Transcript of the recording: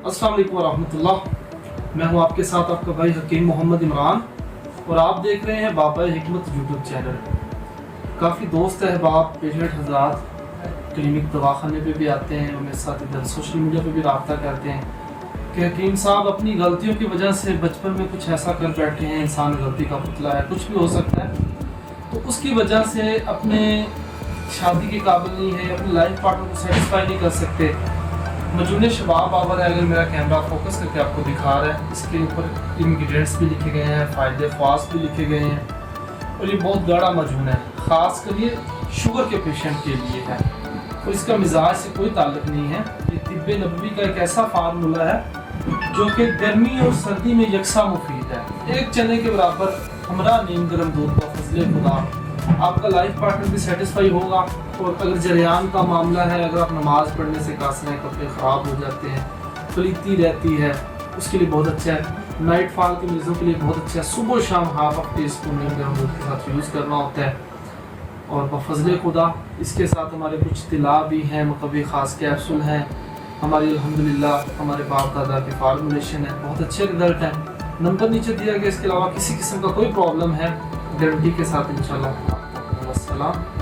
अस्सलाम वालेकुम रहमतुल्लाह। मैं हूं आपके साथ आपका भाई हकीम मोहम्मद इमरान और आप देख रहे हैं बाबा हिकमत यूट्यूब चैनल। काफ़ी दोस्त अहबाब पेशेंट हज़रात क्लिनिक दवाखाने पे भी आते हैं और मेरे साथ इधर सोशल मीडिया पे भी रब्ता करते हैं कि हकीम साहब अपनी गलतियों की वजह से बचपन में कुछ ऐसा कर बैठे हैं, इंसान गलती का पुतला है, कुछ भी हो सकता है, तो उसकी वजह से अपने शादी के काबिल नहीं है, अपने लाइफ पार्टनर को सेटिस्फाई नहीं कर सकते। मजून शबाब आवर है, अगर मेरा कैमरा फोकस करके आपको दिखा रहा है, इसके ऊपर इंग्रेडिएंट्स भी लिखे गए हैं, फ़ायदे ख़ास भी लिखे गए हैं और ये बहुत गाढ़ा मजून है, ख़ास कर ये शुगर के पेशेंट के लिए है और इसका मिजाज से कोई ताल्लुक़ नहीं है। ये तिब्बे नबवी का एक ऐसा फार्मूला है जो कि गर्मी और सर्दी में यकसा मुफीद है। एक चने के बराबर हमरा नीम गर्म दूध का फजले खुदा आपका लाइफ पार्टनर भी सेटिस्फाई होगा। और अगर जरियान का मामला है, अगर आप नमाज पढ़ने से कासर हैं, कपड़े ख़राब हो जाते हैं, पलीती रहती है, उसके लिए बहुत अच्छा है। नाइट फॉल के मरीज़ों के लिए बहुत अच्छा है। सुबह शाम हाफ टी स्पून गर्म दूध के साथ यूज़ करना होता है। और बफजले खुदा इसके साथ हमारे कुछ तिला भी हैं, मुकवी ख़ास कैप्सूल हैं हमारी, अल्हम्दुलिल्लाह हमारे बाप दादा की फार्मूलेशन है, बहुत अच्छे रिजल्ट हैं। नंबर नीचे दिया गया, इसके अलावा किसी किस्म का कोई प्रॉब्लम है गारंटी के साथ इंशाल्लाह। अस्सलाम।